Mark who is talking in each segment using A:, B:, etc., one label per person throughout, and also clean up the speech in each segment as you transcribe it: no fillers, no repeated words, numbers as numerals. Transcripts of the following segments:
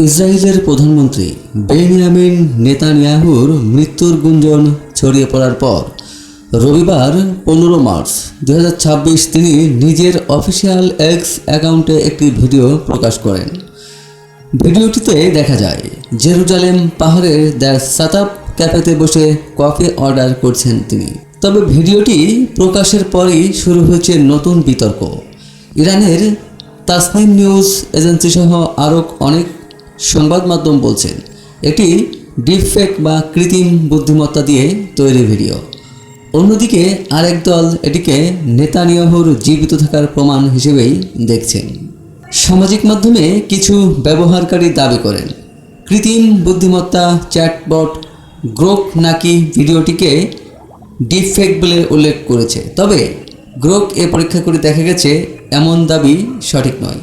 A: ইসরায়েলের প্রধানমন্ত্রী বেনিয়ামিন নেতানিয়াহুর মৃত্যুর গুঞ্জন ছড়িয়ে পড়ার পর রবিবার 15 মার্চ 2026 তিনি নিজের অফিসিয়াল এক্স অ্যাকাউন্টে একটি ভিডিও প্রকাশ করেন। ভিডিওটিতে দেখা যায় জেরুজালেম পাহাড়ের দ্য সাতাপ ক্যাফেতে বসে কফি অর্ডার করছেন তিনি। তবে ভিডিওটি প্রকাশের পরই শুরু হয়েছে নতুন বিতর্ক। ইরানের তাসনিম নিউজ এজেন্সি সহ আরও অনেক সংবাদ মাধ্যম বলছেন এটি ডিপফেক বা কৃত্রিম বুদ্ধিমত্তা দিয়ে তৈরি ভিডিও। অন্যদিকে আরেক দল এটিকে নেতানিয়াহুর জীবিত থাকার প্রমাণ হিসেবেই দেখছেন। সামাজিক মাধ্যমে কিছু ব্যবহারকারী দাবি করেন কৃত্রিম বুদ্ধিমত্তা চ্যাটবট গ্রোক নাকি ভিডিওটিকে ডিপফেক বলে উল্লেখ করেছে। তবে গ্রোক পরীক্ষা করে দেখা গেছে এমন দাবি সঠিক নয়।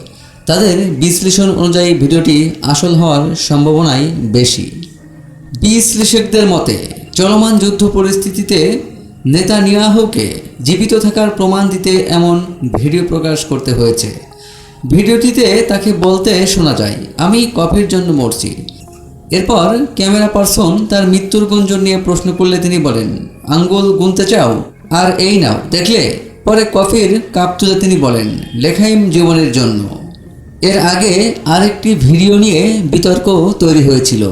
A: তাদের বিশ্লেষণ অনুযায়ী ভিডিওটি আসল হওয়ার সম্ভাবনাই বেশি। বিশ্লেষকদের মতে চলমান যুদ্ধ পরিস্থিতিতে নেতানিয়াহুকে জীবিত থাকার প্রমাণ দিতে এমন ভিডিও প্রকাশ করতে হয়েছে। ভিডিওটিতে তাকে বলতে শোনা যায়, আমি কফির জন্য মরছি। এরপর ক্যামেরা পার্সন তার মৃত্যুর গুঞ্জন নিয়ে প্রশ্ন করলে তিনি বলেন, আঙ্গুল গুনতে চাও? আর এই নাও দেখলে। পরে কফির কাপ তুলে তিনি বলেন, লেখাইম জীবনের জন্য। এর আগে আরেকটি ভিডিও নিয়ে বিতর্ক তৈরি হয়েছিল,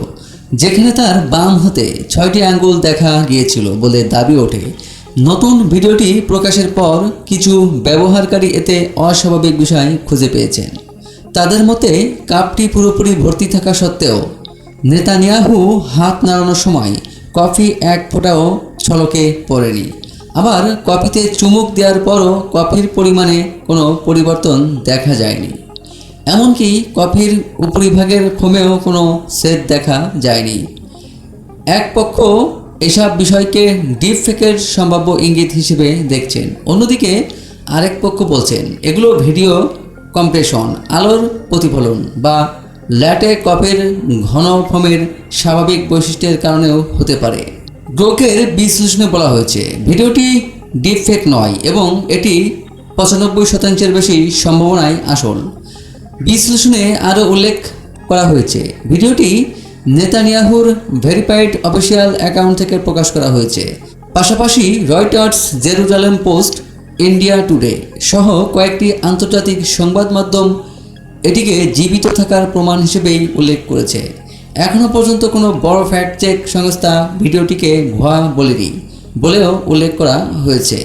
A: যেখানে তার বাম হাতে 6টি আঙ্গুল দেখা গিয়েছিল বলে দাবি ওঠে। নতুন ভিডিওটি প্রকাশের পর কিছু ব্যবহারকারী এতে অস্বাভাবিক বিষয় খুঁজে পেয়েছেন। তাদের মতে কাপটি পুরোপুরি ভর্তি থাকা সত্ত্বেও নেতানিয়াহু হাত নাড়ানোর সময় কফি এক ফোঁটাও ছলকে পড়েনি। আবার কফিতে চুমুক দেওয়ার পরও কফির পরিমাণে কোনো পরিবর্তন দেখা যায়নি। এমনকি কফির উপরিভাগের ফোমেও কোনো সেট দেখা যায়নি। এক পক্ষ এসব বিষয়কে ডিপফেকের সম্ভাব্য ইঙ্গিত হিসেবে দেখছেন, অন্যদিকে আরেক পক্ষ বলছেন এগুলো ভিডিও কম্প্রেশন, আলোর প্রতিফলন বা ল্যাটে কফির ঘন ফোমের স্বাভাবিক বৈশিষ্ট্যের কারণেও হতে পারে। গ্রোকের বিশ্লেষণে বলা হয়েছে ভিডিওটি ডিপফেক নয় এবং এটি 95% বেশি সম্ভাবনায় আসল। বিশ্লেষণে আরও উল্লেখ করা হয়েছে ভিডিওটি নেতানিয়াহুর ভেরিফাইড অফিসিয়াল অ্যাকাউন্ট থেকে প্রকাশ করা হয়েছে। পাশাপাশি Reuters, Jerusalem post, India today সহ কয়েকটি আন্তর্জাতিক সংবাদ মাধ্যম এটিকে জীবিত থাকার প্রমাণ হিসেবেই উল্লেখ করেছে। এখনও পর্যন্ত কোনো বড় ফ্যাক্ট চেক সংস্থা ভিডিওটিকে ভুয়া বলেনি বলেও উল্লেখ করা হয়েছে।